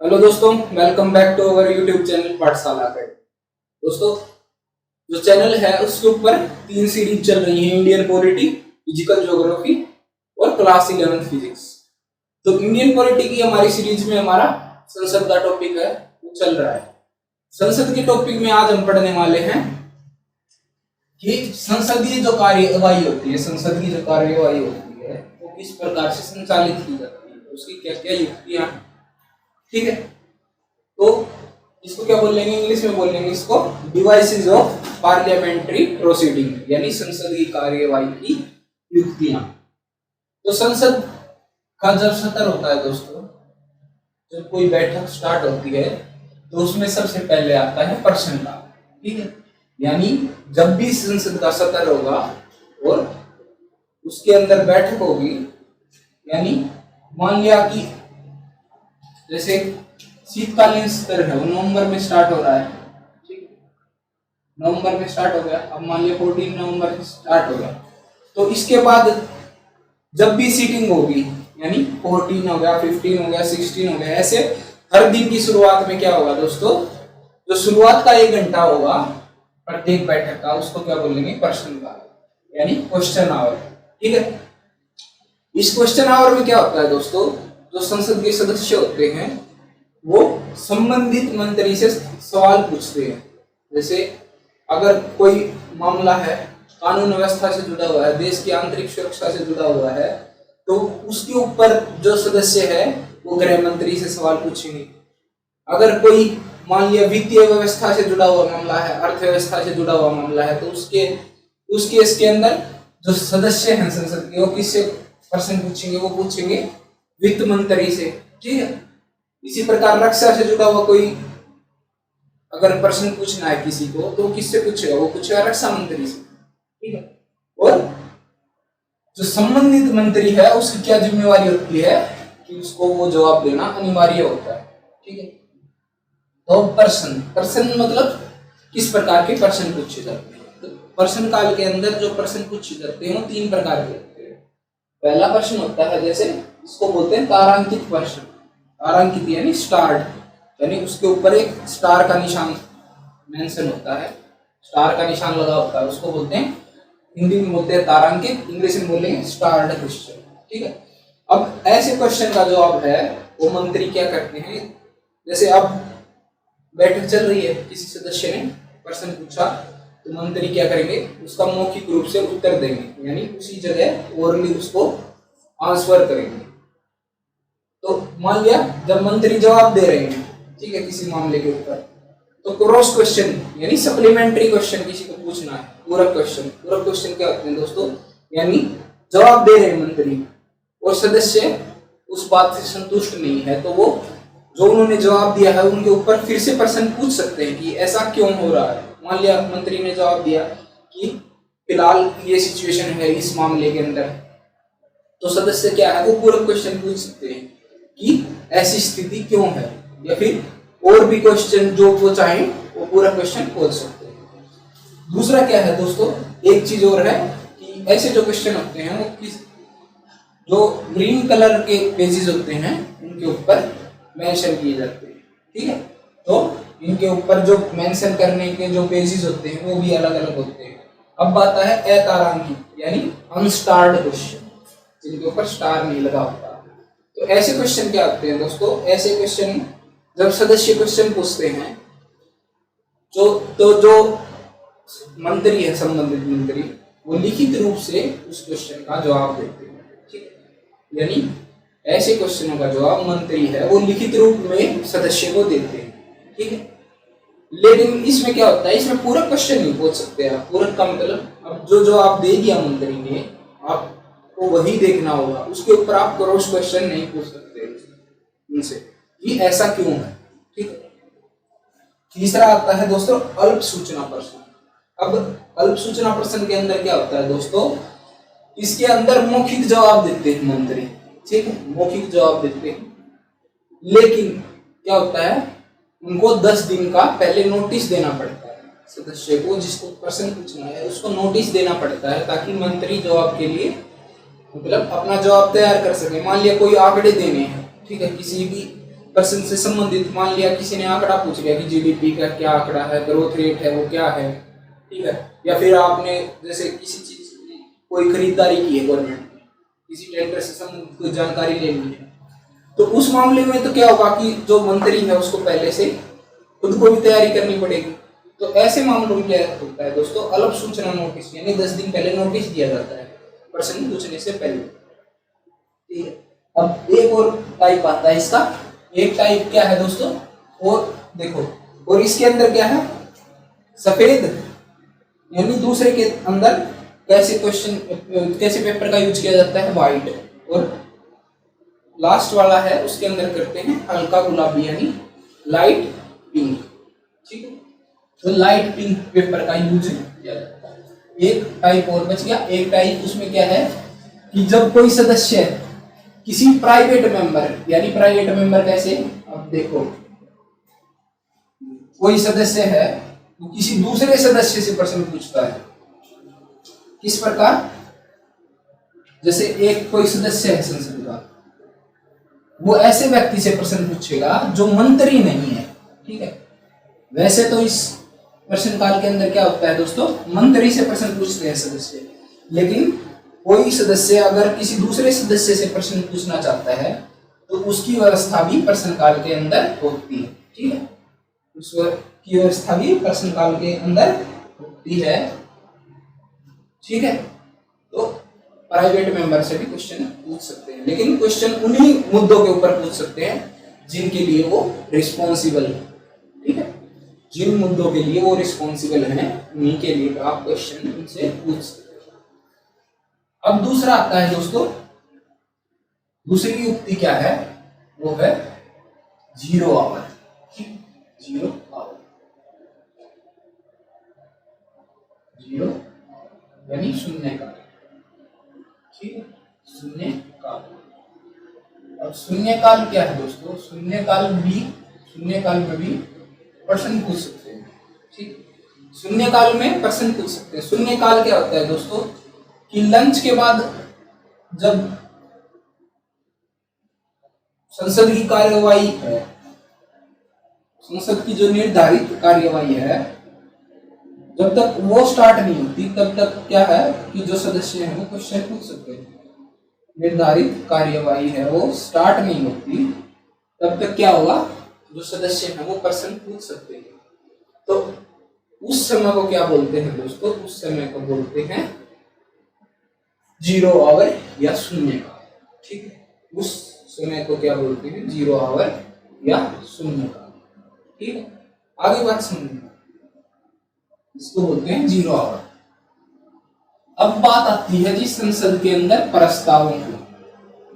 Hello दोस्तों, welcome back to our YouTube channel Pathshala का। दोस्तों, जो चैनल है उसके ऊपर 3 सीरीज चल रही है, इंडियन पॉलिटी, फिजिकल ज्योग्राफी और क्लास 11 फिजिक्स। तो इंडियन पॉलिटी की हमारी सीरीज में हमारा संसद का टॉपिक है वो चल रहा है। संसद के टॉपिक में आज हम पढ़ने वाले हैं कि संसदीय जो कार्यवाही होती है, संसद की जो कार्यवाही होती है वो किस प्रकार से संचालित की जाती है, उसकी क्या क्या युक्तियां, ठीक है। तो इसको क्या बोलेंगे, इंग्लिश में बोलेंगे इसको डिवाइसेस ऑफ पार्लियामेंट्री प्रोसीडिंग, यानी संसदीय कार्यवाही की युक्तियां। तो संसद का जब सत्र होता है दोस्तों, जब कोई बैठक स्टार्ट होती है तो उसमें सबसे पहले आता है प्रश्नकाल, ठीक है। यानी जब भी संसद का सत्र होगा और उसके अंदर बैठक होगी, यानी मान लिया कि जैसे शीतकालीन सत्र है वो नवंबर में स्टार्ट हो रहा है, ठीक है, नवंबर में स्टार्ट हो गया। अब मान लिया 14 नवंबर से स्टार्ट हो गया, तो इसके बाद जब भी सीटिंग होगी, यानी 14 हो गया, 15 हो गया, 16 हो गया, ऐसे हर दिन की शुरुआत में क्या होगा दोस्तों, जो शुरुआत का 1 घंटा होगा प्रत्येक बैठक का, उसको क्या बोलेंगे, प्रश्नकाल, यानी क्वेश्चन आवर, ठीक है। इस क्वेश्चन आवर में क्या होता है दोस्तों, जो संसद के सदस्य होते हैं वो संबंधित मंत्री से सवाल पूछते हैं। जैसे अगर कोई मामला है कानून व्यवस्था से जुड़ा हुआ है, देश की आंतरिक सुरक्षा से जुड़ा हुआ है, तो उसके ऊपर जो सदस्य है वो गृह मंत्री से सवाल पूछेंगे। अगर कोई मान लिया वित्तीय व्यवस्था से जुड़ा हुआ मामला है, अर्थव्यवस्था से जुड़ा हुआ मामला है, तो उसके इसके अंदर जो सदस्य हैं संसद के, वो किससे प्रश्न पूछेंगे, वो पूछेंगे वित्त मंत्री से, ठीक है। इसी प्रकार रक्षा से जुड़ा हुआ कोई अगर प्रश्न पूछना है किसी को, तो किससे पूछेगा, वो पूछेगा रक्षा मंत्री से, ठीक है। और जो संबंधित मंत्री है उसकी क्या जिम्मेवारी होती है कि उसको वो जवाब देना अनिवार्य होता है, ठीक है। तो प्रश्न मतलब किस प्रकार के प्रश्न पूछे जाते हैं। तो प्रश्न काल के अंदर जो प्रश्न पूछे जाते हैं वो 3 प्रकार के होते हैं। पहला प्रश्न होता है, जैसे इसको बोलते हैं तारांकित प्रश्न, तारांकित यानी स्टार्ड, यानी उसके ऊपर एक स्टार का निशान मेंशन होता है, स्टार का निशान लगा होता है, उसको बोलते हैं, हिंदी में बोलते हैं तारांकित, इंग्लिश में बोलेंगे स्टार्ड क्वेश्चन, ठीक है। अब ऐसे क्वेश्चन का जवाब है वो मंत्री क्या करते हैं, जैसे अब बैठक चल रही है, किसी सदस्य ने प्रश्न पूछा, तो मंत्री क्या करेंगे, उसका मौखिक रूप से उत्तर देंगे, यानी उसी जगह ओरली उसको आंसर करेंगे। तो मान लिया जब मंत्री जवाब दे रहे हैं, ठीक है, किसी मामले के ऊपर, तो क्रॉस क्वेश्चन यानी सप्लीमेंट्री क्वेश्चन किसी को पूछना है, पूरक क्वेश्चन क्या होते हैं दोस्तों, यानी जवाब दे रहे हैं मंत्री और सदस्य उस बात से संतुष्ट नहीं है, तो वो जो उन्होंने जवाब दिया है उनके ऊपर फिर से प्रश्न पूछ सकते हैं कि ऐसा क्यों हो रहा है। मान लिया मंत्री ने जवाब दिया कि फिलहाल ये सिचुएशन है इस मामले के अंदर, तो सदस्य क्या है वो पूरक क्वेश्चन पूछ सकते हैं कि ऐसी स्थिति क्यों है, या फिर और भी क्वेश्चन जो वो चाहे वो पूरा क्वेश्चन पूछ सकते हैं। दूसरा क्या है दोस्तों, एक चीज और है कि ऐसे जो क्वेश्चन होते हैं वो किस जो ग्रीन कलर के पेजेस होते हैं उनके ऊपर मेंशन किए जाते हैं, ठीक है। तो इनके ऊपर जो मेंशन करने के जो पेजेस होते हैं वो भी अलग अलग होते हैं। अब आता है अतारांकित यानी अनस्टार्ड क्वेश्चन, जिनके ऊपर स्टार नहीं लगा होता। तो ऐसे क्वेश्चन क्या होते हैं दोस्तों, ऐसे क्वेश्चन जब सदस्य क्वेश्चन पूछते हैं जो मंत्री है, संबंधित मंत्री, वो लिखित रूप से उस क्वेश्चन का जवाब देते हैं, ठीक है। यानी ऐसे क्वेश्चनों का जवाब मंत्री है वो लिखित रूप में सदस्य को देते हैं, ठीक है। लेकिन इसमें क्या होता है, इसमें पूरक क्वेश्चन नहीं पूछ सकते आप। पूरक का मतलब अब जो जवाब दे दिया मंत्री ने, आपको वही देखना होगा, उसके ऊपर आप क्रॉस क्वेश्चन नहीं पूछ सकते उनसे कि ऐसा क्यों है, ठीक है। तीसरा आता है दोस्तों अल्प सूचना प्रश्न। अब अल्प सूचना प्रश्न के अंदर क्या होता है दोस्तों, इसके अंदर मौखिक जवाब देते हैं मंत्री, ठीक है, मौखिक जवाब देते हैं, लेकिन क्या होता है उनको 10 दिन का पहले नोटिस देना पड़ता है सदस्य को, जिसको प्रश्न पूछना है उसको नोटिस देना पड़ता है, ताकि मंत्री जवाब के लिए मतलब अपना जवाब तैयार कर सके। मान लिया कोई आंकड़े देने हैं, ठीक है, किसी भी प्रश्न से संबंधित, मान लिया किसी ने आंकड़ा पूछ लिया कि जीडीपी का क्या आंकड़ा है, ग्रोथ रेट है वो क्या है, ठीक है, या फिर आपने जैसे किसी चीज की कोई खरीदारी की है गवर्नमेंट ने, किसी टेंडर से संबंधित कोई जानकारी लेनी है, तो उस मामले में तो क्या होगा कि जो मंत्री है उसको पहले से खुद को भी तैयारी करनी पड़ेगी। तो ऐसे मामलों में क्या होता है दोस्तों, अल्प सूचना नोटिस, यानी 10 दिन पहले नोटिस दिया जाता है प्रश्न पूछने से पहले, ठीक है। अब एक और टाइप आता है इसका, एक टाइप क्या है दोस्तों, और देखो, और इसके अंदर क्या है, सफेद, यानी दूसरे के अंदर कैसे क्वेश्चन, कैसे पेपर का यूज किया जाता है, व्हाइट, और लास्ट वाला है उसके अंदर करते हैं हल्का गुलाबी यानी लाइट पिंक, ठीक है। तो लाइट पिंक पेपर का यूज किया जाता है। एक टाइप और बच गया, एक टाइप उसमें क्या है कि जब कोई सदस्य किसी प्राइवेट मेंबर, यानी प्राइवेट मेंबर कैसे, अब देखो कोई सदस्य है वो किसी दूसरे सदस्य से प्रश्न पूछता है, किस प्रकार, जैसे एक कोई सदस्य है संसद का, वो ऐसे व्यक्ति से प्रश्न पूछेगा जो मंत्री नहीं है, ठीक है। वैसे तो इस प्रश्न काल के अंदर क्या होता है दोस्तों, मंत्री से प्रश्न पूछते हैं सदस्य, लेकिन कोई सदस्य अगर किसी दूसरे सदस्य से प्रश्न पूछना चाहता है तो उसकी व्यवस्था भी प्रश्न काल के अंदर होती है, ठीक है, उसकी व्यवस्था भी प्रश्न काल के अंदर होती है, ठीक है। तो प्राइवेट मेंबर से भी क्वेश्चन पूछ सकते हैं, लेकिन क्वेश्चन उन्हीं मुद्दों के ऊपर पूछ सकते हैं जिनके लिए वो रिस्पॉन्सिबल है, ठीक है, जिन मुद्दों के लिए वो रिस्पॉन्सिबल है उन्हीं के लिए आप क्वेश्चन उनसे पूछ सकते हैं। अब दूसरा आता है दोस्तों, दूसरी युक्ति क्या है, वो है zero hour, zero hour, zero यानी शून्य काल, ठीक है, शून्य काल। अब शून्य काल क्या है दोस्तों, शून्य काल में भी प्रश्न पूछ सकते हैं, ठीक, शून्य काल में प्रश्न पूछ सकते हैं। शून्य काल क्या होता है दोस्तों कि लंच के बाद जब संसद की कार्यवाही है, संसद की जो निर्धारित कार्यवाही है, जब तक वो स्टार्ट नहीं होती तब तक क्या है कि जो सदस्य हैं वो क्वेश्चन पूछ सकते हैं। निर्धारित कार्यवाही है वो स्टार्ट नहीं होती तब तक क्या होगा, जो सदस्य हैं वो प्रश्न पूछ सकते हैं। तो उस समय को क्या बोलते हैं दोस्तों, उस समय को बोलते हैं जीरो आवर या शून्य काल, ठीक है, उस समय को क्या बोलते हैं, जीरो आवर या शून्य काल, ठीक है। आगे बात समझिए, इसको बोलते हैं जीरो आवर। अब बात आती है जी संसद के अंदर प्रस्तावों की,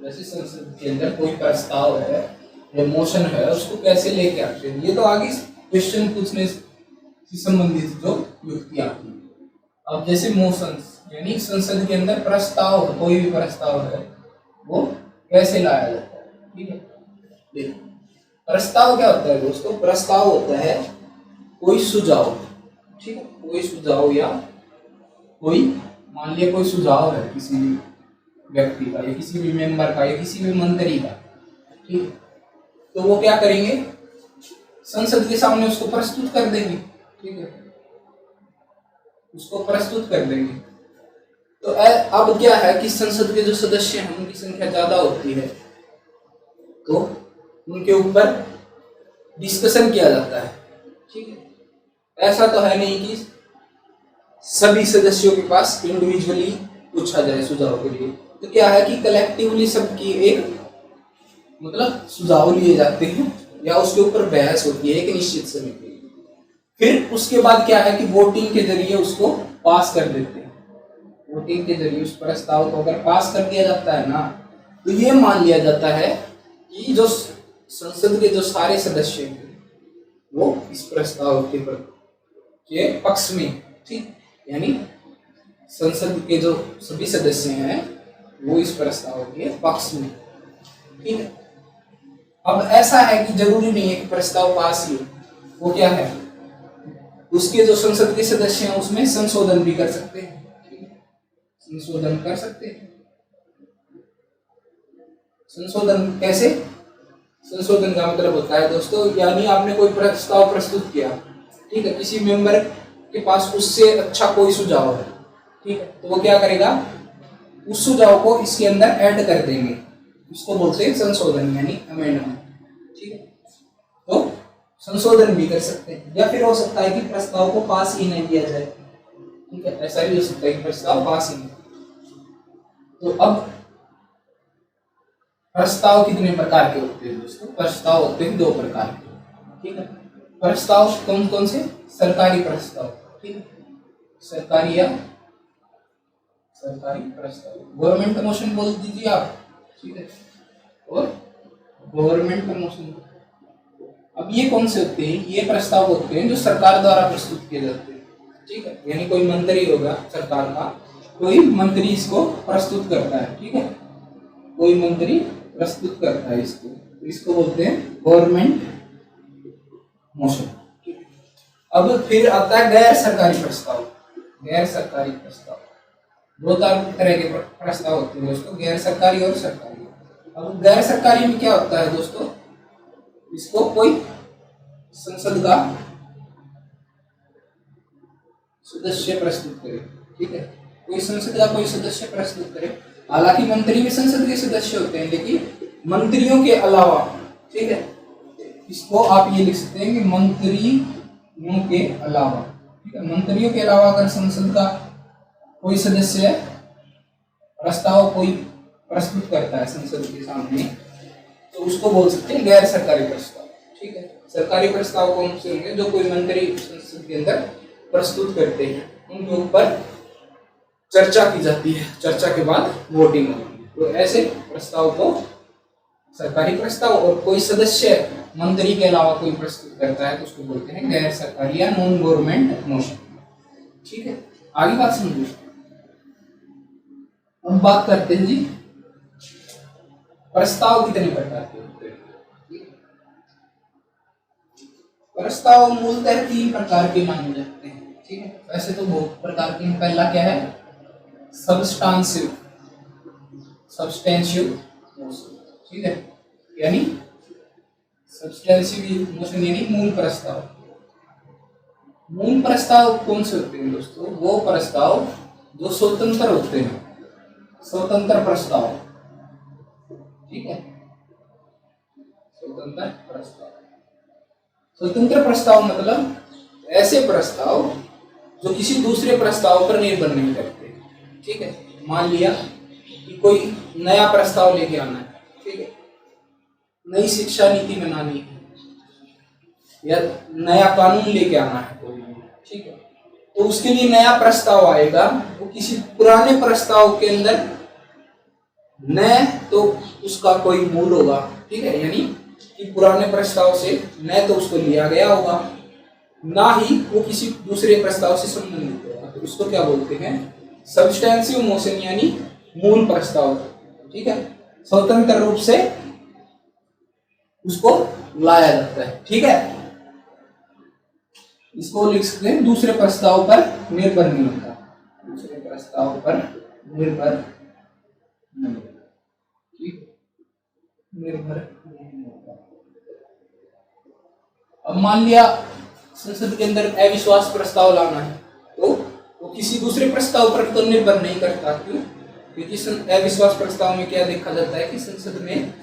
जैसे संसद के अंदर कोई प्रस्ताव है या मोशन है उसको कैसे लेके आते हैं, ये तो आगे क्वेश्चन पूछने से संबंधित जो युक्ति आती है। अब जैसे मोशन यानी संसद के अंदर प्रस्ताव, कोई भी प्रस्ताव है वो कैसे लाया जाता है, ठीक है। देखो प्रस्ताव क्या होता है दोस्तों, प्रस्ताव होता है कोई सुझाव, ठीक है, कोई सुझाव या कोई, मान लिया कोई सुझाव है किसी भी व्यक्ति का या किसी भी मेंबर का या किसी भी मंत्री का, ठीक है, तो वो क्या करेंगे, संसद के सामने उसको प्रस्तुत कर देंगे, ठीक है, उसको प्रस्तुत कर देंगे। तो अब क्या है कि संसद के जो सदस्य हैं उनकी संख्या ज्यादा होती है तो उनके ऊपर डिस्कशन किया जाता है, ठीक है। ऐसा तो है नहीं कि सभी सदस्यों के पास इंडिविजुअली पूछा जाए सुझाव के लिए, तो क्या है कि कलेक्टिवली सबकी एक मतलब सुझाव लिए जाते हैं या उसके ऊपर बहस होती है एक निश्चित समय के लिए, फिर उसके बाद क्या है कि वोटिंग के जरिए उसको पास कर देते हैं। वोटिंग के जरिए उस प्रस्ताव को अगर पास कर दिया जाता है ना, तो ये मान लिया जाता है कि जो संसद के जो सारे सदस्य हैं वो इस प्रस्ताव के पक्ष में, ठीक, यानी संसद के जो सभी सदस्य हैं वो इस प्रस्ताव के पक्ष में, ठीक है। अब ऐसा है कि जरूरी नहीं है कि प्रस्ताव पास ही हो, वो क्या है उसके जो संसद के सदस्य हैं उसमें संशोधन भी कर सकते हैं, संशोधन कर सकते हैं। संशोधन कैसे, संशोधन का मतलब होता है दोस्तों, यानी आपने कोई प्रस्ताव प्रस्तुत किया, ठीक है, किसी मेंबर के पास उससे अच्छा कोई सुझाव है, ठीक है, तो वो क्या करेगा, उस सुझाव को इसके अंदर ऐड कर देंगे, उसको बोलते हैं संशोधन यानी अमेंडमेंट, ठीक है। तो संशोधन भी कर सकते हैं, या फिर हो सकता है कि प्रस्ताव को पास ही नहीं किया जाए, ठीक है, ऐसा भी हो सकता है कि प्रस्ताव पास ही नहीं। तो अब प्रस्ताव कितने प्रकार के होते हैं दोस्तों? प्रस्ताव होते हैं 2 प्रकार के, ठीक है। प्रस्ताव कौन कौन से? सरकारी प्रस्ताव, ठीक है, सरकारी या सरकारी प्रस्ताव, गवर्नमेंट मोशन बोल दीजिए आप, ठीक है, और गवर्नमेंट मोशन। अब ये कौन से होते हैं? ये प्रस्ताव होते हैं जो सरकार द्वारा प्रस्तुत किए जाते हैं, ठीक है, यानी कोई मंत्री होगा सरकार का, कोई मंत्री इसको प्रस्तुत करता है, ठीक है, कोई मंत्री प्रस्तुत करता है इसको बोलते हैं गवर्नमेंट मोशन। अब फिर आता है गैर सरकारी प्रस्ताव। गैर सरकारी प्रस्ताव 2 तरह के प्रस्ताव होते हैं दोस्तों, गैर सरकारी और सरकारी। अब गैर सरकारी में क्या होता है दोस्तों? इसको कोई संसद का सदस्य प्रस्तुत करे, ठीक है, कोई संसद का कोई सदस्य प्रस्तुत करे। हालांकि मंत्री भी संसद के सदस्य होते हैं, लेकिन मंत्रियों के अलावा, ठीक है, इसको आप ये लिख सकते हैं कि मंत्रियों के अलावा, ठीक है, मंत्रियों के अलावा अगर संसद का कोई सदस्य प्रस्ताव कोई प्रस्तुत करता है संसद के सामने, तो उसको बोल सकते हैं गैर सरकारी प्रस्ताव, ठीक है। सरकारी प्रस्ताव कौन से होंगे? जो कोई मंत्री संसद के अंदर प्रस्तुत करते हैं, उनके ऊपर चर्चा की जाती है, चर्चा के बाद वोटिंग होती है, तो ऐसे प्रस्ताव को सरकारी प्रस्ताव। और कोई सदस्य मंत्री के अलावा कोई प्रस्तुत करता है तो उसको बोलते हैं गैर सरकारी या नॉन गवर्नमेंट मोशन, ठीक है। आगे बात समझिए। अब बात करते हैं जी, प्रस्ताव कितने प्रकार के होते हैं? प्रस्ताव मूलतः 3 प्रकार के माने जाते हैं, ठीक है, वैसे तो बहुत प्रकार के। पहला क्या है? सब्सटेंसिव मोशन, ठीक है, यानी सब्सटेंसिव मोशन यानी मूल प्रस्ताव। मूल प्रस्ताव कौन से होते हैं दोस्तों? वो प्रस्ताव जो स्वतंत्र होते हैं, स्वतंत्र प्रस्ताव, ठीक है, स्वतंत्र प्रस्ताव। स्वतंत्र प्रस्ताव मतलब ऐसे प्रस्ताव जो किसी दूसरे प्रस्ताव पर निर्भर नहीं करते, ठीक है। मान लिया कि कोई नया प्रस्ताव लेके आना है, ठीक है, नई शिक्षा नीति बनानी है या नया कानून लेके आना है कोई, ठीक है, तो उसके लिए नया प्रस्ताव आएगा, वो किसी पुराने प्रस्ताव के अंदर न तो उसका कोई मूल होगा, ठीक है, यानी कि पुराने प्रस्ताव से न तो उसको लिया गया होगा, ना ही वो किसी दूसरे प्रस्ताव से संबंधित होगा, तो उसको क्या बोलते हैं? सब्सटेंसिव मोशन यानी मूल प्रस्ताव, ठीक है, स्वतंत्र रूप से उसको लाया जाता है, ठीक है। इसको लिख सकते हैं दूसरे प्रस्ताव पर निर्भर नहीं होता, दूसरे प्रस्ताव पर निर्भर नहीं, ठीक, निर्भर नहीं होता। अब मान लिया संसद के अंदर अविश्वास प्रस्ताव लाना है, तो वो किसी दूसरे प्रस्ताव पर तो निर्भर नहीं करता। क्यों? क्योंकि अविश्वास प्रस्ताव में क्या देखा जाता है कि संसद में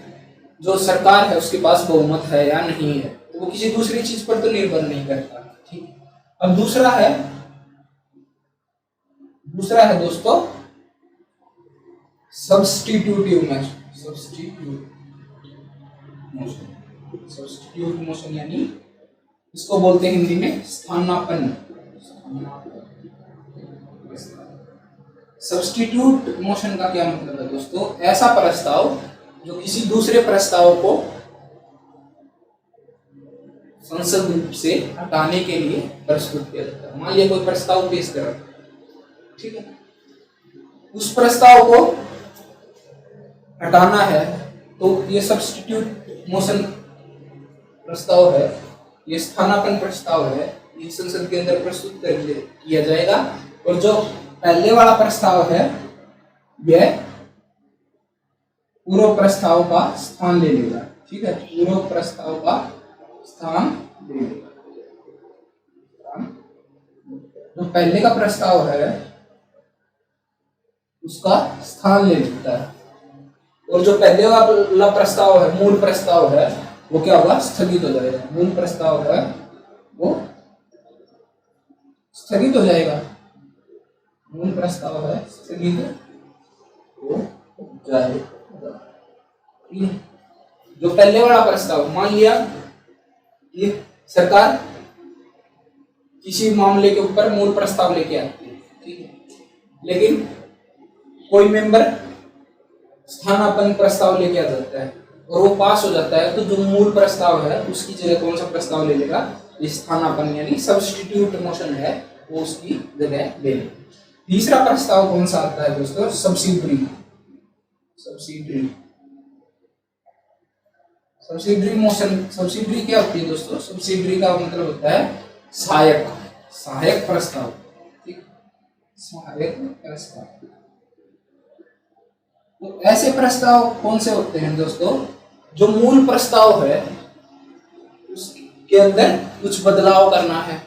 जो सरकार है उसके पास बहुमत है या नहीं है, तो वो किसी दूसरी चीज पर तो निर्भर नहीं करता, ठीक। अब दूसरा है दोस्तों सब्स्टिट्यूटिव मोशन यानी इसको बोलते हैं हिंदी में स्थानापन्न। सब्स्टिट्यूट मोशन का क्या मतलब है दोस्तों? ऐसा प्रस्ताव जो किसी दूसरे प्रस्ताव को संसद से हटाने के लिए प्रस्तुत किया जाता है। मान लिया कोई प्रस्ताव पेश करा, ठीक है, उस प्रस्ताव को हटाना है, तो ये सब्स्टिट्यूट मोशन प्रस्ताव है, ये स्थानापन्न प्रस्ताव है, ये संसद के अंदर प्रस्तुत किया जाएगा, और जो पहले वाला प्रस्ताव है यह पूर्व प्रस्ताव का स्थान ले लेगा, ठीक है, पूर्व प्रस्ताव का स्थान ले लेगा। जो पहले का प्रस्ताव है उसका स्थान ले लेता है, और जो पहले वाला प्रस्ताव है, मूल प्रस्ताव है, वो क्या होगा, स्थगित हो जाएगा। मूल प्रस्ताव है वो स्थगित हो जाएगा। मूल प्रस्ताव है स्थगित हो जाएगा। जो पहले वाला प्रस्ताव, मान लिया कि सरकार किसी मामले के ऊपर मूल प्रस्ताव लेके आती है, ठीक है, लेकिन कोई मेंबर स्थानापन्न प्रस्ताव लेके आ जाता है और वो पास हो जाता है, तो जो मूल प्रस्ताव है उसकी जगह कौन सा प्रस्ताव ले लेगा, स्थानापन्न यानी सब्स्टिट्यूट मोशन है, वो उसकी जगह ले लेगा। तीसरा प्रस्ताव कौन सा आता है दोस्तों, सब्सिडरी। Subsidiary motion. सब्सिडरी क्या होती है दोस्तों, सब्सिडरी का मतलब होता है सहायक प्रस्ताव, ठीक, सहायक प्रस्ताव। तो ऐसे प्रस्ताव कौन से होते हैं दोस्तों, जो मूल प्रस्ताव है उसके अंदर कुछ बदलाव करना है,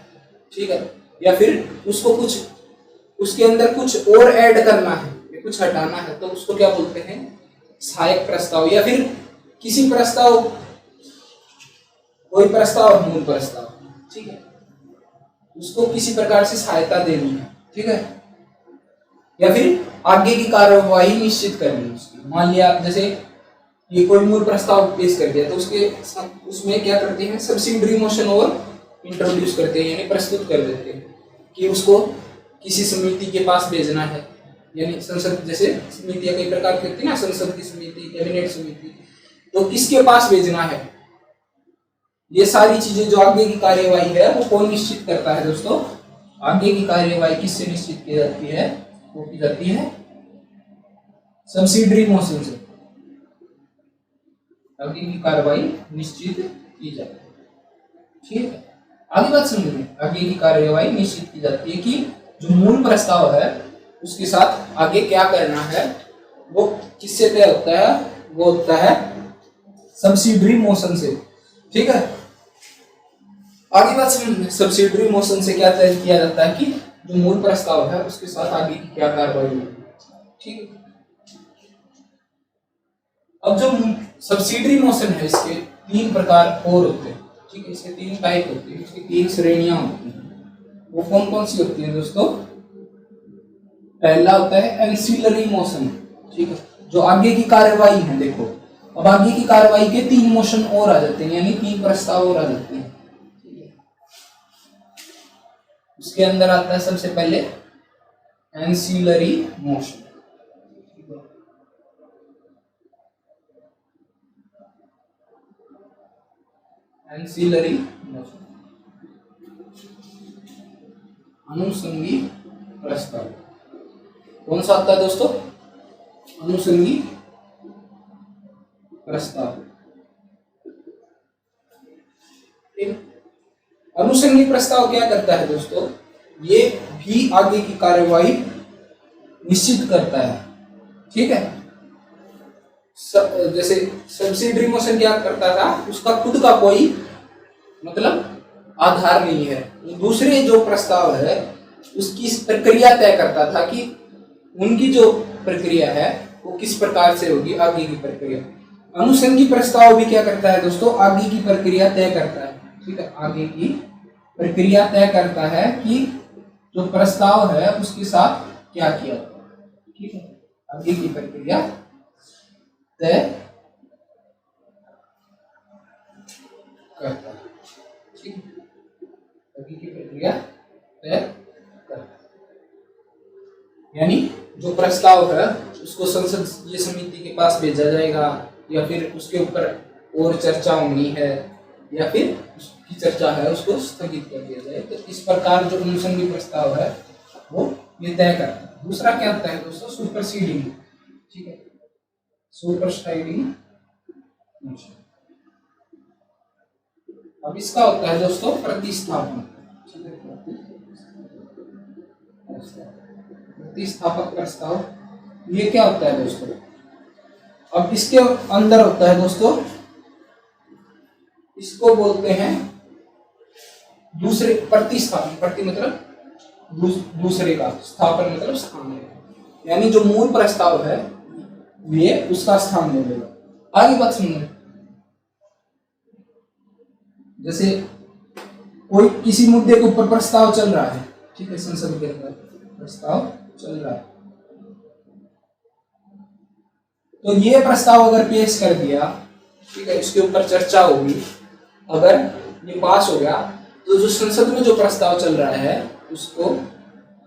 ठीक है, या फिर उसको कुछ उसके अंदर कुछ और ऐड करना है या कुछ हटाना है, तो उसको क्या बोलते हैं, सहायक प्रस्ताव। या फिर किसी प्रस्ताव, कोई प्रस्ताव मूल प्रस्ताव, ठीक है, उसको किसी प्रकार से सहायता देनी है, ठीक है, या फिर आगे की कार्यवाही निश्चित करनी उसकी। मान लिया जैसे ये कोई मूल प्रस्ताव पेश कर दिया, तो उसमें क्या करते हैं, सब्सिडरी मोशन और इंट्रोड्यूस करते हैं, यानी प्रस्तुत कर देते हैं कि उसको किसी समिति के पास भेजना है, यानी संसद, जैसे समितियां कई प्रकार की होती है ना, संसद की समिति, कैबिनेट समिति, तो किसके पास भेजना है, ये सारी चीजें जो आगे की कार्यवाही है वो कौन निश्चित करता है दोस्तों, आगे की कार्यवाही किससे निश्चित की जाती है, वो की जाती है सब्सिडरी मोशन से। आगे की कार्यवाही निश्चित की जाती है, ठीक है। आगे बात समझिए, आगे की कार्यवाही निश्चित की जाती है कि जो मूल प्रस्ताव है उसके साथ आगे क्या करना है, वो किससे तय होता है, वो होता है सब्सिडरी मोशन से, ठीक है। आगे बात समझिए, सब्सिडरी मोशन से क्या तय किया जाता है कि जो मूल प्रस्ताव है उसके साथ आगे की क्या कार्रवाई होगी, ठीक है। अब जो सब्सिडरी मोशन है इसके 3 प्रकार और होते हैं, ठीक है, इसके 3 टाइप होते हैं, इसकी 3 श्रेणियां होती हैं। वो कौन कौन सी होती है दोस्तों, पहला होता है एंसिलरी मोशन, ठीक है, जो आगे की कार्यवाही है। देखो अब आगे की कार्यवाही के 3 मोशन और आ जाते हैं, यानी 3 प्रस्ताव और आ जाते हैं, ठीक है। उसके अंदर आता है सबसे पहले एंसिलरी मोशन, एंसिलरी मोशन, अनुषंगी प्रस्ताव। कौन सा आता है दोस्तों, अनुषंगी प्रस्ताव। अनुषंगी प्रस्ताव क्या करता है दोस्तों, ये भी आगे की कार्यवाही निश्चित करता है, ठीक है। जैसे सब्सिडरी मोशन क्या करता था, उसका खुद का कोई मतलब आधार नहीं है, दूसरे जो प्रस्ताव है उसकी प्रक्रिया तय करता था कि उनकी जो प्रक्रिया है वो किस प्रकार से होगी, आगे की प्रक्रिया। अनुषंगी प्रस्ताव भी क्या करता है दोस्तों, आगे की प्रक्रिया तय करता है, ठीक है, आगे की प्रक्रिया तय करता है कि जो प्रस्ताव है उसके साथ क्या किया, ठीक है, आगे की प्रक्रिया तय करता है, ठीक है, आगे की प्रक्रिया तय करता है। यानी जो प्रस्ताव है उसको संसदीय समिति के पास भेजा जाएगा, या फिर उसके ऊपर और चर्चा होनी है, या फिर उसकी चर्चा है उसको स्थगित कर दिया जाए। तो इस प्रकार जो अनुषंगी प्रस्ताव है वो ये तय करता है। दूसरा क्या होता है दोस्तों, सुपरसीडिंग, ठीक है, सुपरसाइडिंग मोशन। अब इसका होता है दोस्तों प्रतिस्थापन, प्रतिस्थापक प्रस्ताव। ये क्या होता है दोस्तों, अब इसके अंदर होता है दोस्तों इसको बोलते हैं दूसरे प्रतिस्थापन। प्रति मतलब दूसरे का, स्थापन मतलब स्थान लेना, यानी जो मूल प्रस्ताव है ये उसका स्थान ले लेगा। आगे बात सुनिए, जैसे कोई किसी मुद्दे के ऊपर प्रस्ताव चल रहा है, ठीक है, संसद के अंदर प्रस्ताव चल रहा है, तो ये प्रस्ताव अगर पेश कर दिया, ठीक है, इसके ऊपर चर्चा होगी, अगर ये पास हो गया तो जो संसद में जो प्रस्ताव चल रहा है उसको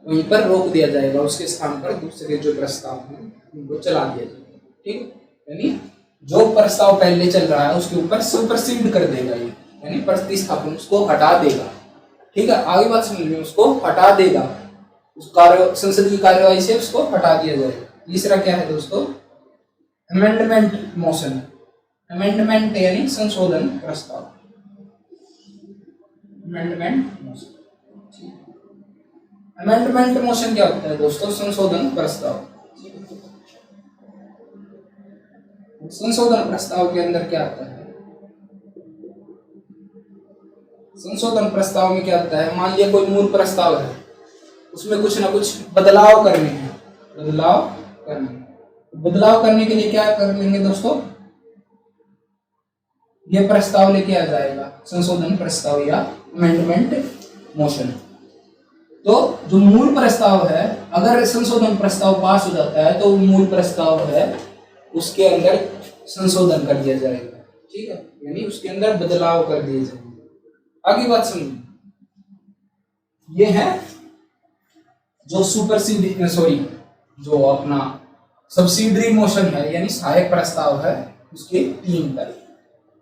वहीं पर रोक दिया जाएगा, उसके स्थान पर दूसरे जो प्रस्ताव हैं उनको चला दिया जाएगा, ठीक, यानी जो प्रस्ताव पहले चल रहा है उसके ऊपर सुपरसीड कर देगा ये, यानी प्रतिस्थापन, उसको हटा देगा, ठीक है। आगे बात समझ में, उसको हटा देगा, उस कार्य संसद की कार्यवाही से उसको हटा दिया जाएगा। तीसरा क्या है दोस्तों, अमेंडमेंट मोशन। अमेंडमेंट यानी संशोधन प्रस्ताव, अमेंडमेंट मोशन। अमेंडमेंट मोशन क्या होता है दोस्तों, संशोधन प्रस्ताव। संशोधन प्रस्ताव के अंदर क्या आता है, संशोधन प्रस्ताव में क्या होता है, मान लिया कोई मूल प्रस्ताव है, उसमें कुछ ना कुछ बदलाव करने हैं, बदलाव करने के लिए क्या कर लेंगे दोस्तों, ये प्रस्ताव लेके आ जाएगा संशोधन प्रस्ताव या अमेंडमेंट मोशन। तो जो मूल प्रस्ताव है, अगर संशोधन प्रस्ताव पास हो जाता है तो मूल प्रस्ताव है उसके अंदर संशोधन कर दिया जाएगा, ठीक है, यानी उसके अंदर बदलाव कर दिए जाएंगे। आगे बात सुनिए, ये है जो सुपरसीड सॉरी जो अपना सब्सिडरी मोशन है, यानी सहायक प्रस्ताव है, उसके 3 तरह।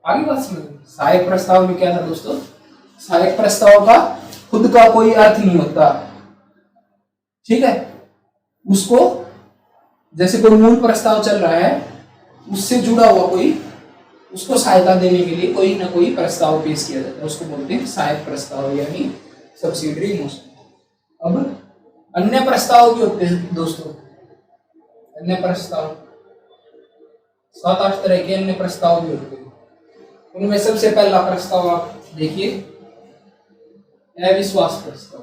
आगे बात सुनिए, सहायक प्रस्ताव में क्या था दोस्तों, सहायक प्रस्ताव का खुद का कोई अर्थ नहीं होता, ठीक है, उसको जैसे कोई मूल प्रस्ताव चल रहा है उससे जुड़ा हुआ कोई, उसको सहायता देने के लिए कोई ना कोई प्रस्ताव पेश किया जाता है, उसको बोलते हैं सहायक प्रस्ताव यानी सब्सिडरी मोशन। अब अन्य प्रस्ताव भी होते हैं दोस्तों, अन्य प्रस्ताव 7-8 तरह के अन्य प्रस्ताव भी होते हैं। उनमें सबसे पहला प्रस्ताव आप देखिए, अविश्वास प्रस्ताव।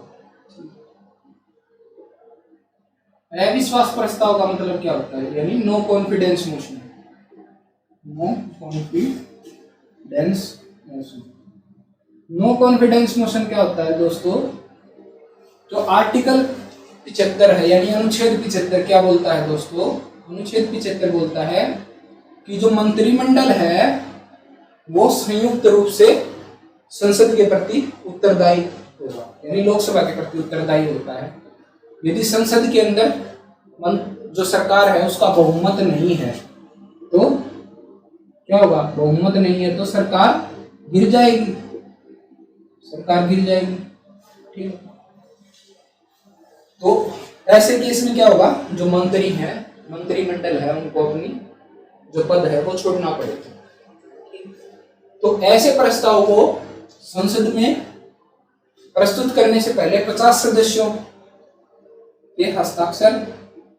अविश्वास प्रस्ताव का मतलब क्या होता है, यानी no confidence motion. No confidence motion, no confidence motion क्या होता है दोस्तों, जो आर्टिकल 75 है यानी अनुच्छेद 75 क्या बोलता है दोस्तों, अनुच्छेद 75 बोलता है कि जो मंत्रिमंडल है वो संयुक्त रूप से संसद के प्रति उत्तरदायी होगा, यानी लोकसभा के प्रति उत्तरदायी होता है। यदि संसद के अंदर जो सरकार है उसका बहुमत नहीं है तो क्या होगा, बहुमत नहीं है तो सरकार गिर जाएगी, ठीक है। तो ऐसे केस में क्या होगा, जो मंत्री है, मंत्रिमंडल है, उनको अपनी जो पद है वो छोड़ना पड़ेगा। तो ऐसे प्रस्ताव को संसद में प्रस्तुत करने से पहले 50 सदस्यों के हस्ताक्षर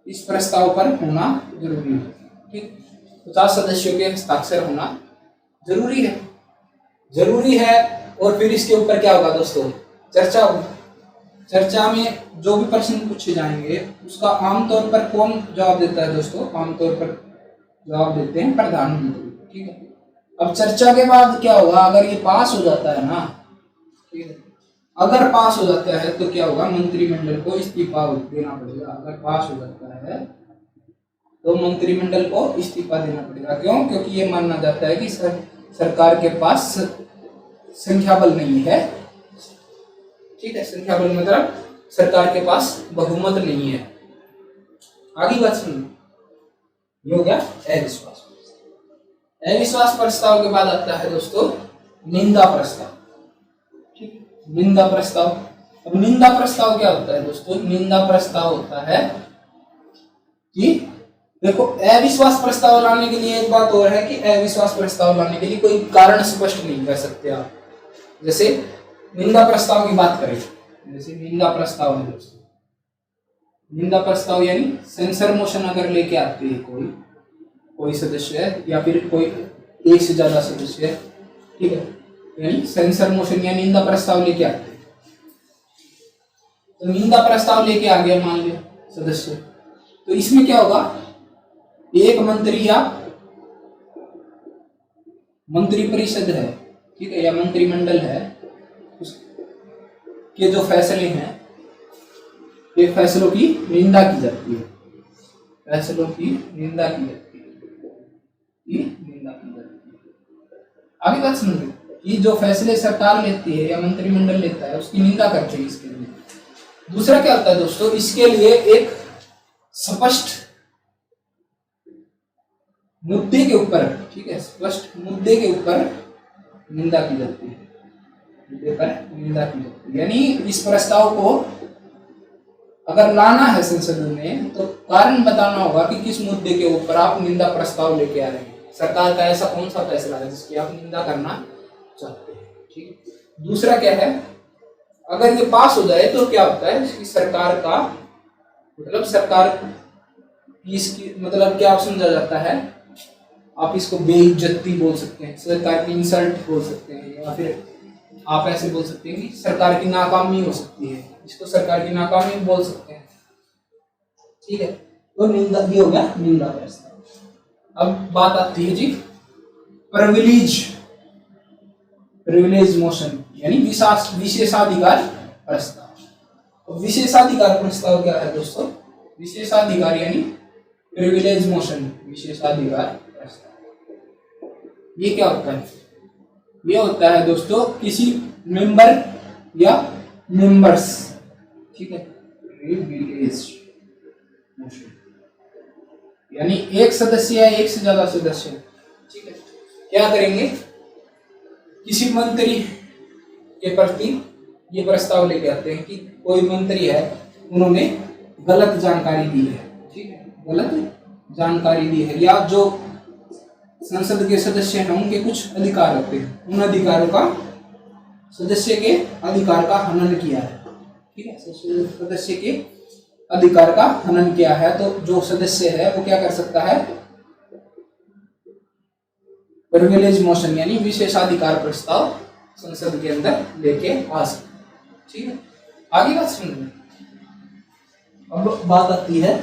इस प्रस्ताव पर होना जरूरी है, ठीक, 50 सदस्यों के हस्ताक्षर होना जरूरी है। और फिर इसके ऊपर क्या होगा दोस्तों, चर्चा होगी। चर्चा में जो भी प्रश्न पूछे जाएंगे उसका आमतौर पर कौन जवाब देता है दोस्तों, आमतौर पर जवाब देते हैं प्रधानमंत्री, ठीक है। अब चर्चा के बाद क्या होगा, अगर ये पास हो जाता है ना, ठीक है, अगर पास हो जाता है तो क्या होगा, मंत्रिमंडल को इस्तीफा देना पड़ेगा। अगर पास हो जाता है तो मंत्रिमंडल को इस्तीफा देना पड़ेगा। क्यों? क्योंकि ये माना जाता है कि सरकार के पास संख्या बल नहीं है, ठीक है, संख्या बल मतलब सरकार के पास बहुमत नहीं है। आगे बात सुनिए, ये हो गया अविश्वास। अविश्वास प्रस्ताव के बाद आता है दोस्तों निंदा प्रस्ताव, ठीक, निंदा प्रस्ताव। अब निंदा प्रस्ताव क्या होता है दोस्तों, निंदा प्रस्ताव होता है कि देखो, अविश्वास प्रस्ताव लाने के लिए एक बात और है कि अविश्वास प्रस्ताव लाने के लिए कोई कारण स्पष्ट नहीं कर सकते आप। जैसे निंदा प्रस्ताव की बात करें, जैसे निंदा प्रस्ताव है दोस्तों, निंदा प्रस्ताव यानी सेंसर मोशन अगर लेके आते हैं कोई सदस्य है या फिर कोई एक से ज्यादा सदस्य है, ठीक है, यानी सेंसर मोशन या निंदा प्रस्ताव लेके आते हैं। तो निंदा प्रस्ताव लेके आ गया मान लिया सदस्य, तो इसमें क्या होगा, एक मंत्री या मंत्री परिषद है, ठीक है, या मंत्रिमंडल है, उसके जो फैसले हैं ये फैसलों की निंदा की जाती है, फैसलों की निंदा की जाती है, ये निंदा की जाती है। आगे बात समझो, ये जो फैसले सरकार लेती है या मंत्रिमंडल लेता है उसकी निंदा करते हैं इसके लिए। दूसरा क्या होता है दोस्तों, इसके लिए एक स्पष्ट मुद्दे के ऊपर, ठीक है, स्पष्ट मुद्दे के ऊपर निंदा की जाती है, मुद्दे पर निंदा की जाती है। यानी इस प्रस्ताव को अगर लाना है संसद में तो कारण बताना होगा कि किस मुद्दे के ऊपर आप निंदा प्रस्ताव लेके आ रहे हैं, सरकार का ऐसा कौन सा फैसला है जिसकी आप निंदा करना चाहते हैं, ठीक है। दूसरा क्या है, अगर ये पास हो जाए तो क्या होता है कि सरकार का मतलब सरकार इसकी मतलब क्या समझा जाता है, आप इसको बेइज्जती बोल सकते हैं, सरकार की इंसल्ट बोल सकते हैं, या फिर आप ऐसे बोल सकते हैं कि सरकार की नाकामी हो सकती है, इसको सरकार की नाकामी बोल सकते हैं, ठीक है। तो निंदा ये हो गया निंदा प्रस्ताव। अब बात आती है जी प्रिविलेज मोशन यानी विशेषाधिकार प्रस्ताव। विशेषाधिकार प्रस्ताव क्या है दोस्तों, विशेषाधिकार यानी प्रिविलेज मोशन, विशेषाधिकार प्रस्ताव। ये क्या होता है, ये होता है दोस्तों किसी मेंबर या मेंबर्स, ठीक है, प्रिविलेज मोशन यानी एक सदस्य या एक से ज्यादा सदस्य, ठीक है, क्या करेंगे, किसी मंत्री के प्रति ये प्रस्ताव लेके आते हैं कि कोई मंत्री है, उन्होंने गलत जानकारी दी है, ठीक है, गलत जानकारी दी है, या जो संसद के सदस्य हैं उनके कुछ अधिकार होते हैं, उन अधिकारों का सदस्य के अधिकार का हनन किया है, ठीक है, सदस्य के अधिकार का हनन किया है, तो जो सदस्य है वो क्या कर सकता है, प्रिविलेज मोशन यानी विशेषाधिकार प्रस्ताव संसद के अंदर लेके आ सकते, ठीक है। आगे बात सुनिए, अब बात आती है,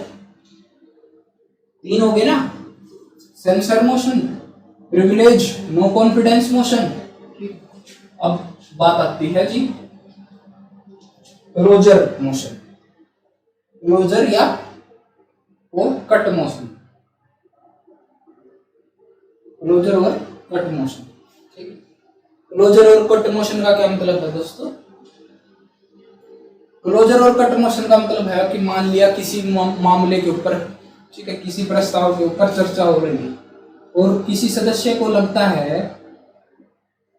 तीन हो गए ना, censure motion, privilege, no confidence motion, ठीक। अब बात आती है जी क्लोजर मोशन, क्लोजर या और कट मोशन, क्लोजर और कट मोशन, ठीक है। क्लोजर और कट मोशन का क्या मतलब है दोस्तों, क्लोजर और कट मोशन का मतलब है कि मान लिया किसी मामले के ऊपर, ठीक है, किसी प्रस्ताव के ऊपर चर्चा हो रही है और किसी सदस्य को लगता है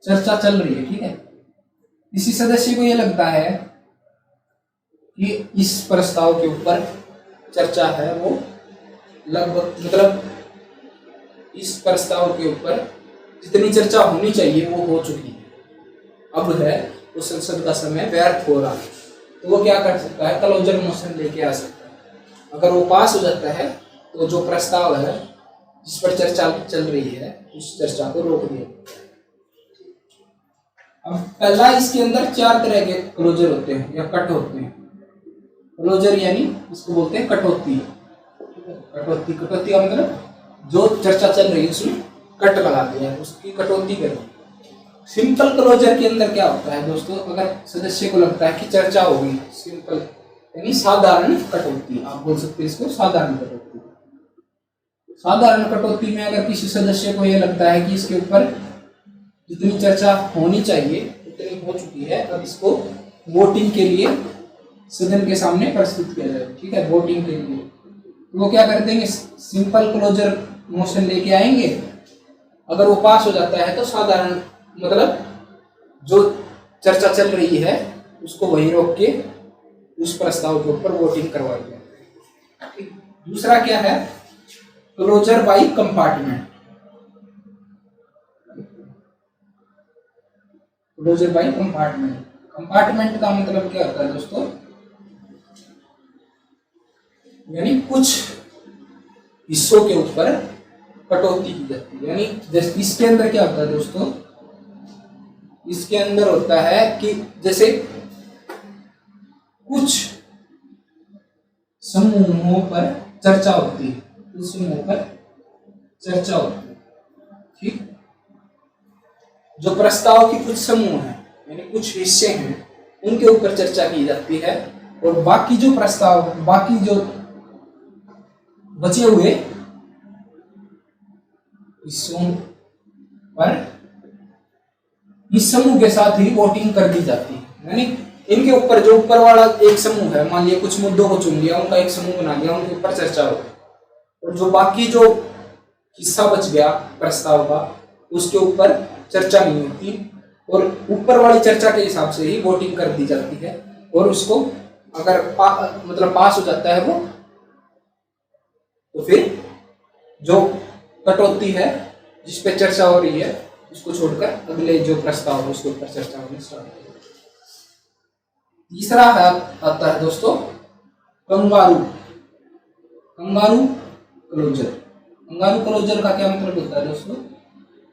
चर्चा चल रही है, ठीक है, किसी सदस्य को यह लगता है कि इस प्रस्ताव के ऊपर चर्चा है वो लगभग मतलब इस प्रस्ताव के ऊपर जितनी चर्चा होनी चाहिए वो हो चुकी है, अब है तो संसद का समय व्यर्थ हो रहा है, तो वो क्या कर सकता है, क्लोजर मोशन लेके आ सकता है। अगर वो पास हो जाता है तो जो प्रस्ताव है जिस पर चर्चा चल रही है उस चर्चा को रोक दिया। अब पहला, इसके अंदर चार तरह के क्लोजर होते हैं या कट होते हैं। क्लोजर यानी इसको बोलते हैं कटौती, कटौती, कटौती का मतलब जो चर्चा चल रही है उसमें कट लगाते हैं, उसकी कटौती करते हैं। सिंपल क्लोजर के अंदर क्या होता है दोस्तों, अगर सदस्य को लगता है कि चर्चा होगी, सिंपल यानी साधारण कटौती, आप बोल सकते हैं इसको साधारण कटौती। साधारण कटौती में अगर किसी सदस्य को यह लगता है कि इसके ऊपर जितनी चर्चा होनी चाहिए उतनी हो चुकी है, अब इसको वोटिंग के लिए सदन के सामने प्रस्तुत किया जाए, ठीक है, वोटिंग के लिए, तो वो क्या कर देंगे, सिंपल क्लोजर मोशन लेके आएंगे। अगर वो पास हो जाता है तो साधारण मतलब जो चर्चा चल रही है उसको वहीं रोक के उस प्रस्ताव के ऊपर वोटिंग करवाई जाए। दूसरा क्या है, closure by compartment, closure by compartment. Compartment का मतलब क्या होता है दोस्तों, यानी कुछ हिस्सों के ऊपर कटौती की जाती है, यानी इसके अंदर क्या होता है दोस्तों, इसके अंदर होता है कि जैसे कुछ समूहों पर चर्चा होती है, कुछ समूहों पर चर्चा होती है, ठीक। जो प्रस्ताव की कुछ समूह है यानी कुछ हिस्से हैं उनके ऊपर चर्चा की जाती है, और बाकी जो प्रस्ताव, बाकी जो बचे हुए हिस्सों पर इस समूह के साथ ही वोटिंग कर दी जाती है। यानी इनके ऊपर जो ऊपर वाला एक समूह है, मान लिया कुछ मुद्दों को चुन लिया, उनका एक समूह बना लिया, उनके ऊपर चर्चा हो, और जो बाकी जो हिस्सा बच गया प्रस्ताव का उसके ऊपर चर्चा नहीं होती, और ऊपर वाली चर्चा के हिसाब से ही वोटिंग कर दी जाती है, और उसको अगर मतलब पास हो जाता है वो, तो फिर जो कटौती है जिस पे चर्चा हो रही है उसको छोड़कर अगले जो प्रस्ताव है उसके ऊपर चर्चा होनी स्टार्ट होगी। तीसरा आता है दोस्तों कंगारू क्लोजर। कंगारू क्लोजर का क्या मतलब होता है दोस्तों?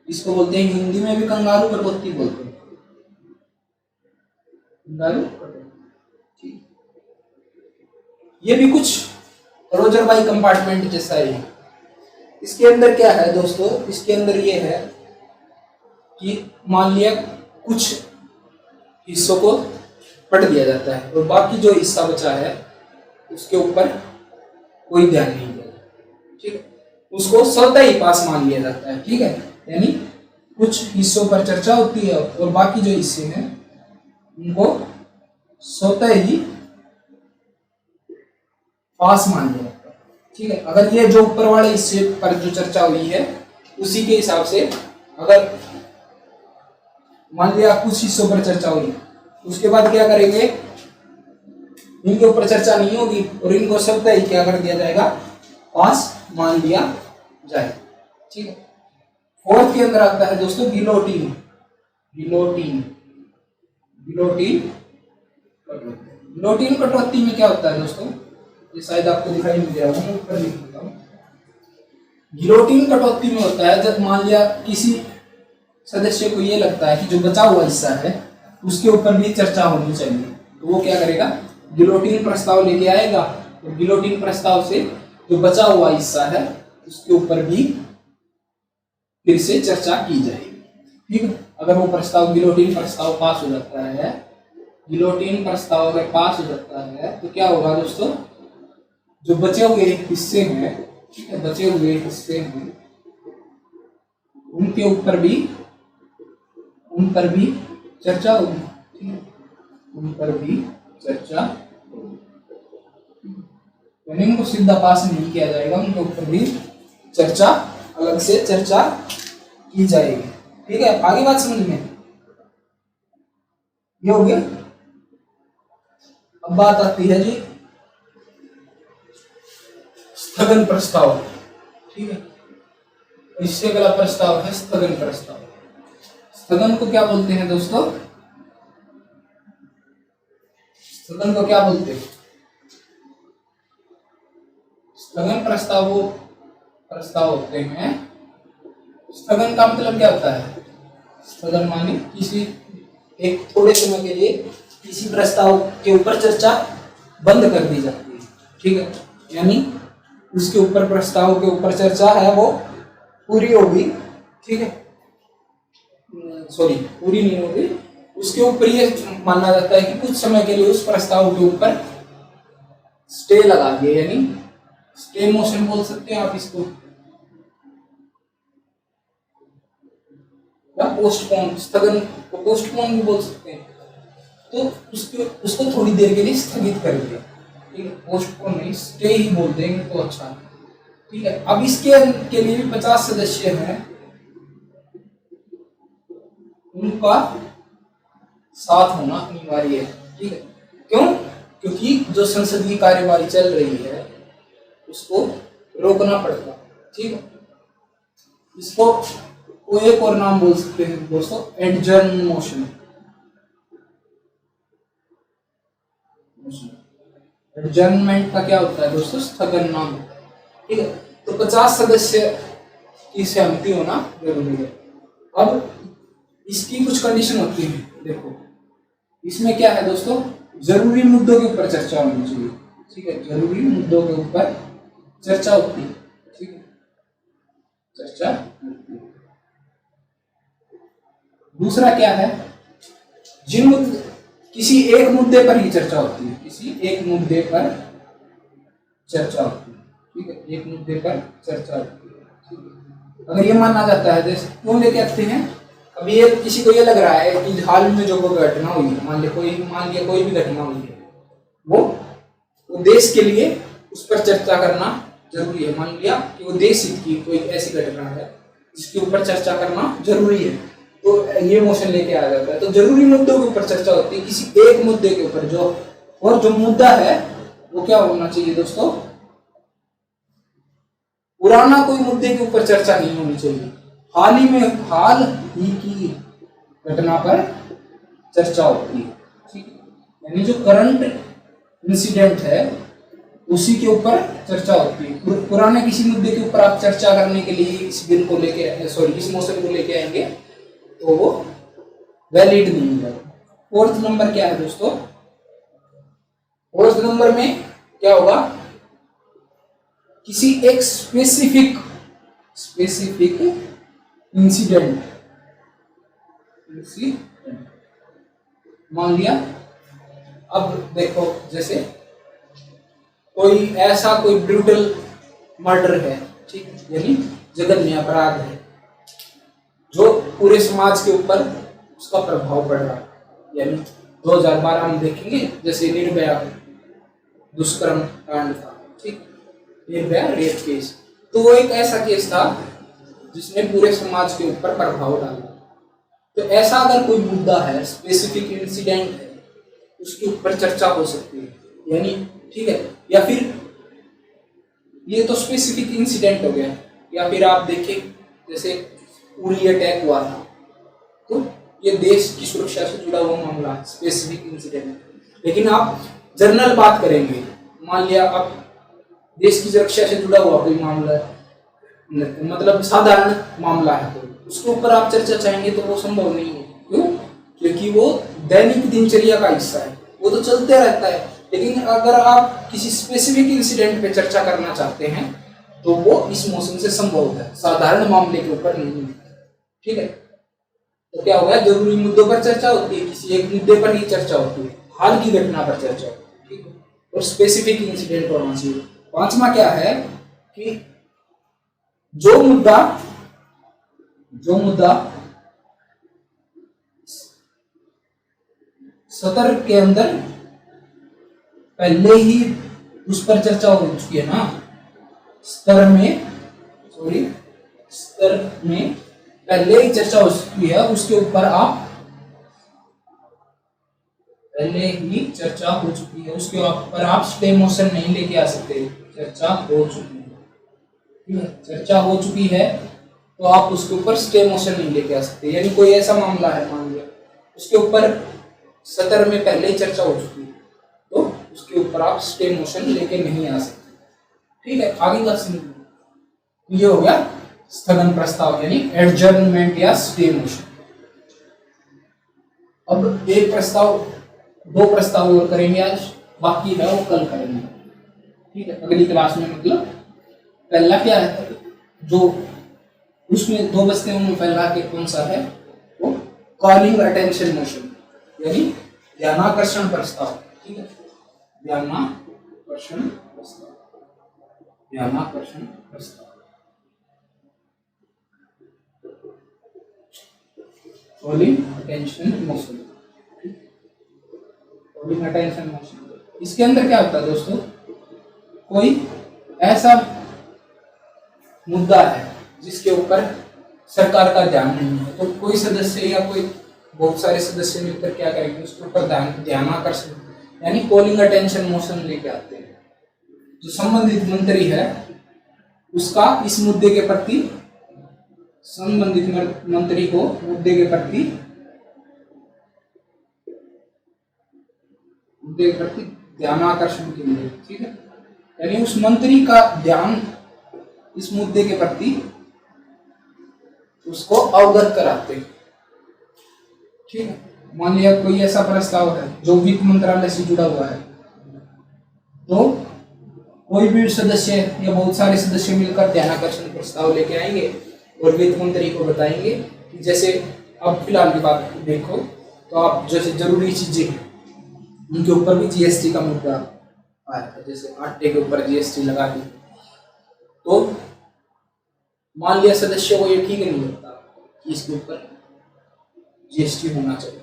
इसको बोलते हैं हिंदी में भी कंगारू कटौती बोलते हैं, कंगारू कटौती। ये भी कुछ क्लोजर बाई कंपार्टमेंट जैसा ही है। इसके अंदर क्या है दोस्तों? इसके अंदर ये है कि मान लिया कुछ हिस्सों को पढ़ दिया जाता है और बाकी जो हिस्सा बचा है उसके ऊपर कोई ध्यान नहीं दिया, ठीक, उसको स्वतः ही पास मान लिया जाता है, ठीक है। यानी कुछ हिस्सों पर चर्चा होती है और बाकी जो हिस्से हैं उनको स्वतः ही पास मान लिया जाता है, ठीक है। अगर ये जो ऊपर वाले हिस्से पर जो चर्चा हुई है उसी के हिसाब से अगर मान लिया कुछ हिस्सों पर चर्चा हुई, उसके बाद क्या करेंगे, इनके ऊपर चर्चा नहीं होगी और इनको स्वतः ही क्या कर दिया जाएगा, पास मान लिया जाए, ठीक है। फोर्थ के अंदर आता है दोस्तों गिलोटीन। गिलोटीन कटौती में क्या होता है दोस्तों? ये शायद आपको दिखाई नहीं दे रहा है, ऊपर लिख देता हूं। गिलोटीन कटौती में होता है जब मान लिया किसी सदस्य को ये लगता है कि जो बचा हुआ हिस्सा है उसके ऊपर भी चर्चा होनी चाहिए, तो वो क्या करेगा, गिलोटीन प्रस्ताव लेके आएगा और गिलोटीन प्रस्ताव से जो बचा हुआ हिस्सा है उसके ऊपर भी फिर से चर्चा की जाएगी, ठीक है। अगर वो प्रस्ताव गिलोटीन प्रस्ताव पास हो जाता है, गिलोटीन प्रस्ताव अगर पास हो जाता है तो क्या होगा दोस्तों, जो बचे हुए हिस्से हैं, ठीक है, बचे हुए हिस्से हैं उनके ऊपर भी उन पर भी चर्चा होगी, ठीक है, उन पर भी चर्चा होगी, इनको सीधा पास नहीं किया जाएगा, उनके ऊपर भी चर्चा, अलग से चर्चा की जाएगी, ठीक है। आगे बात समझ में ये हो गया। अब बात आती है जी स्थगन प्रस्ताव, ठीक है। इससे अगला प्रस्ताव है स्थगन प्रस्ताव। स्थगन को क्या बोलते हैं दोस्तों? स्थगन को क्या बोलते हैं? स्थगन प्रस्ताव वो प्रस्ताव होते हैं, स्थगन का मतलब क्या होता है? स्थगन माने किसी एक थोड़े समय के लिए किसी प्रस्ताव के ऊपर चर्चा बंद कर दी जाती है, ठीक है। यानी उसके ऊपर प्रस्ताव के ऊपर चर्चा है वो पूरी होगी, ठीक है, सॉरी पूरी नहीं होगी, उसके ऊपर ये माना जाता है कि कुछ समय के लिए उस प्रस्ताव के ऊपर स्टे लगा दिए, यानी स्टे मोशन बोल सकते हैं आप इसको, या पोस्टपोन, स्थगन को पोस्टपोन भी बोल सकते हैं। तो उसको थोड़ी देर के लिए स्थगित कर दिया, ठीक है, पोस्टपोन नहीं, स्टे ही बोल देंगे तो अच्छा है, ठीक है। अब इसके के लिए भी 50 सदस्य हैं, उनका साथ होना अनिवार्य है, ठीक है। क्यों? क्योंकि जो संसदीय कार्यवाही चल रही है उसको रोकना पड़ता, ठीक है। इसको वो एक और नाम बोल सकते हैं दोस्तों, एडजर्न मोशन। एडजर्नमेंट का क्या होता है दोस्तों? स्थगन नाम, ठीक है। तो 50 सदस्य की सहमति होना जरूरी है। अब इसकी कुछ कंडीशन होती है। देखो इसमें क्या है दोस्तों, जरूरी मुद्दों के ऊपर चर्चा होनी चाहिए, ठीक है, जरूरी मुद्दों के ऊपर चर्चा होती है, ठीक है, चर्चा होती है। दूसरा क्या है, किसी एक मुद्दे पर ही चर्चा होती है, किसी एक मुद्दे पर चर्चा होती है, ठीक है, एक मुद्दे पर चर्चा होती है, ठीक है। अगर ये माना जाता है, जैसे क्यों लेके आते हैं, अभी ये किसी को ये लग रहा है कि हाल में जो कोई घटना हुई है, मान लिया कोई भी घटना हुई है, वो देश के लिए उस पर चर्चा करना जरूरी है। मान लिया कि वो देश हित की कोई ऐसी घटना है जिसके ऊपर चर्चा करना जरूरी है, तो ये मोशन लेके आ जाता है। तो जरूरी मुद्दों के ऊपर चर्चा होती है, किसी एक मुद्दे के ऊपर, जो मुद्दा है वो क्या होना चाहिए दोस्तों, पुराना कोई मुद्दे के ऊपर चर्चा नहीं होनी चाहिए, हाल ही की घटना पर चर्चा होती है, ठीक है, यानी जो करंट इंसिडेंट है उसी के ऊपर चर्चा होती है। पुराने किसी मुद्दे के ऊपर आप चर्चा करने के लिए इस बिल को लेके इस मोशन को लेके आएंगे तो वो वैलिड नहीं है। फोर्थ नंबर क्या है दोस्तों, फोर्थ नंबर में क्या होगा, किसी एक स्पेसिफिक इंसिडेंट, मान लिया, अब देखो जैसे कोई ब्रूटल मर्डर है, ठीक, यानी जघन्य अपराध है जो पूरे समाज के ऊपर उसका प्रभाव पड़ रहा है, यानी 2012 में देखेंगे जैसे निर्भया दुष्कर्म कांड था, ठीक, निर्भया रेप केस, तो वो एक ऐसा केस था जिसने पूरे समाज के ऊपर प्रभाव डाला। तो ऐसा अगर कोई मुद्दा है, स्पेसिफिक इंसिडेंट है, उसके ऊपर चर्चा हो सकती है, यानी ठीक है, या फिर ये तो स्पेसिफिक इंसिडेंट हो गया, या फिर आप देखें जैसे उरी अटैक हुआ था, तो ये देश की सुरक्षा से जुड़ा हुआ मामला है, स्पेसिफिक इंसिडेंट। लेकिन आप जनरल बात करेंगे, मान लिया आप देश की सुरक्षा से जुड़ा हुआ कोई मामला है, मतलब साधारण मामला है, तो उसके ऊपर आप चर्चा चाहेंगे तो वो संभव नहीं है। क्यों? क्योंकि वो दैनिक दिनचर्या का हिस्सा है, वो तो चलते रहता है। लेकिन अगर आप किसी स्पेसिफिक इंसिडेंट पे चर्चा करना चाहते हैं तो वो इस मोशन से संभव है, साधारण मामले के ऊपर नहीं है, ठीक है। तो क्या होगा, जरूरी मुद्दों पर चर्चा होती है, किसी एक मुद्दे पर ही चर्चा होती है, हाल की घटना पर चर्चा होती है, ठीक है, और स्पेसिफिक इंसिडेंट होना चाहिए। पांचवा क्या है कि जो मुद्दा सत्र के अंदर पहले ही उस पर चर्चा हो चुकी है ना, स्तर में पहले ही चर्चा हो चुकी है, उसके ऊपर आप पहले ही चर्चा हो चुकी है, उसके ऊपर आप स्टे मोशन नहीं लेके आ सकते, चर्चा हो चुकी है, ठीक है, चर्चा हो चुकी है तो आप उसके ऊपर स्टे मोशन नहीं लेके आ सकते। यानी कोई ऐसा मामला है, मान लिया उसके ऊपर सत्र में पहले ही चर्चा हो चुकी है, तो उसके ऊपर आप स्टे मोशन लेके नहीं आ सकते, ठीक है। आगे का सीन ये हो गया स्थगन प्रस्ताव, यानी एडजर्नमेंट या स्टे मोशन। अब दो प्रस्ताव और करेंगे आज, बाकी है वो कल करेंगे, ठीक है, अगली क्लास में। मतलब पहला क्या है, जो उसमें दो बचते हैं उनमें पहला के कौन सा है, वो कॉलिंग अटेंशन मोशन, यानी ध्यानाकर्षण प्रस्ताव, ठीक है, ध्यानाकर्षण प्रस्ताव, calling attention motion, calling attention motion. इसके अंदर क्या होता है दोस्तों, कोई ऐसा मुद्दा है जिसके ऊपर सरकार का ध्यान नहीं है, तो कोई सदस्य या कोई बहुत सारे सदस्य मिलकर क्या करेंगे, उसके ऊपर ध्यानाकर्षण यानी कॉलिंग अटेंशन मोशन लेके आते हैं। जो संबंधित मंत्री है उसका इस मुद्दे के प्रति, संबंधित मंत्री को मुद्दे के प्रति ध्यानाकर्षण के लिए, ठीक है, यानी उस मंत्री का ध्यान इस मुद्दे के प्रति उसको अवगत कराते हैं, ठीक है। मान लिया कोई ऐसा प्रस्ताव है जो वित्त मंत्रालय से जुड़ा हुआ है, तो कोई भी सदस्य या बहुत सारे सदस्य मिलकर ध्यानाकर्षण प्रस्ताव लेके आएंगे और वित्त मंत्री को बताएंगे कि जैसे अब फिलहाल की बात देखो तो आप जैसे जरूरी चीजें उनके ऊपर भी जीएसटी का मुद्दा आया था, जैसे आटे के ऊपर जीएसटी लगा दी, तो मान लिया सदस्य को ये ठीक नहीं लगता कि इसके ऊपर जीएसटी होना चाहिए,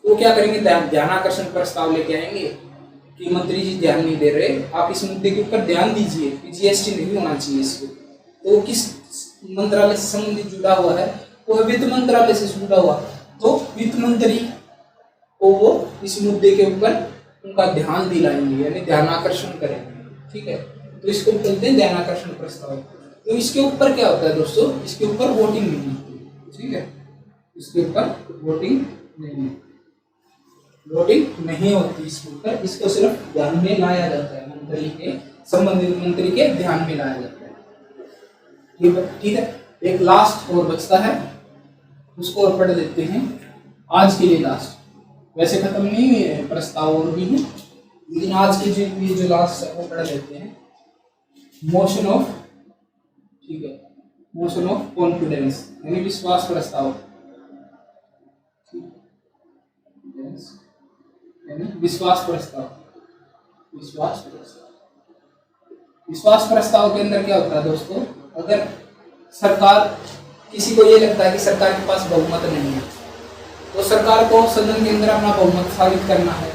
तो क्या करेंगे, ध्यानाकर्षण प्रस्ताव लेके आएंगे कि मंत्री जी ध्यान नहीं दे रहे, आप इस मुद्दे के ऊपर ध्यान दीजिए कि जीएसटी नहीं होना चाहिए इसके। तो किस मंत्रालय से संबंधित जुड़ा हुआ है, वो वित्त मंत्रालय से जुड़ा हुआ, तो वित्त मंत्री को वो इस मुद्दे के ऊपर उनका ध्यान दिलाएंगे, यानी ध्यानाकर्षण करेंगे, ठीक है। तो इसको बोलते हैं ध्यानाकर्षण प्रस्ताव। तो इसके ऊपर क्या होता है दोस्तों, इसके ऊपर वोटिंग नहीं होती, ठीक है, इसके ऊपर वोटिंग नहीं होती इसके ऊपर, इसको सिर्फ ध्यान में लाया जाता है, मंत्री के संबंधित मंत्री के ध्यान में लाया जाता है, ठीक है। एक लास्ट और बचता है, उसको और पढ़ लेते हैं आज के लिए लास्ट, वैसे खत्म नहीं हुए हैं प्रस्ताव और भी हैं, लेकिन आज के जो लास्ट है वो पढ़ लेते हैं। मोशन ऑफ, ठीक है, मोशन ऑफ कॉन्फिडेंस यानी विश्वास प्रस्ताव, विश्वास प्रस्ताव के अंदर क्या होता है दोस्तों, अगर सरकार, किसी को ये लगता है कि सरकार के पास बहुमत नहीं है, तो सरकार को सदन के अंदर अपना बहुमत साबित करना है,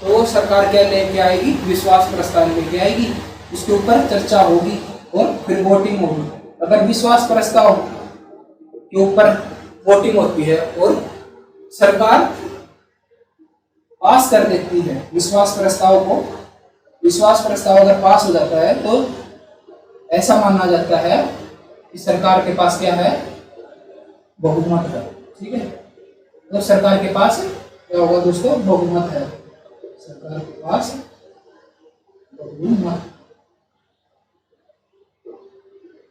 तो सरकार क्या लेके आएगी, विश्वास प्रस्ताव लेके आएगी, उसके ऊपर चर्चा होगी और फिर वोटिंग होगी। अगर विश्वास प्रस्ताव के ऊपर वोटिंग होती है और सरकार पास कर देती है विश्वास प्रस्ताव अगर पास हो जाता है तो ऐसा माना जाता है कि सरकार के पास क्या है, बहुमत है, ठीक है। तो सरकार के पास क्या होगा दोस्तों, बहुमत है, सरकार के पास बहुमत।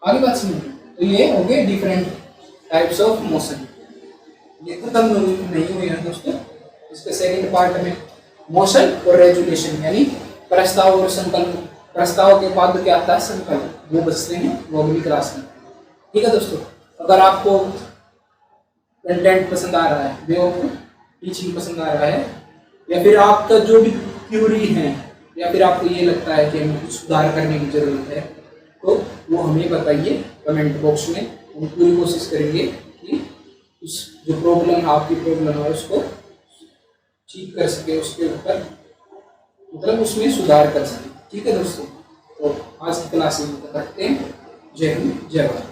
आगे बात सुनिए, तो ये हो गए डिफरेंट टाइप्स ऑफ मोशन। ये खत्म नहीं हुए हैं दोस्तों, इसके सेकंड पार्ट में मोशन और रेजुलेशन यानी प्रस्ताव और संकल्प, प्रस्ताव के बाद क्या आता है, संकल्प, वो बचते हैं वो अगली क्लास में, ठीक है दोस्तों। अगर आपको कंटेंट पसंद आ रहा है, वे ऑफ टीचिंग पसंद आ रहा है, या फिर आपका जो भी थ्योरी है, या फिर आपको ये लगता है कि हमें कुछ सुधार करने की जरूरत है, तो वो हमें बताइए कमेंट बॉक्स में, हम पूरी कोशिश करेंगे कि उस जो प्रॉब्लम है, आपकी प्रॉब्लम है, उसको ठीक कर सके, उसके ऊपर मतलब उसमें सुधार कर सके, ठीक है दोस्तों। तो आज की क्लास में रखते हैं। जय हिंद, जय भारत।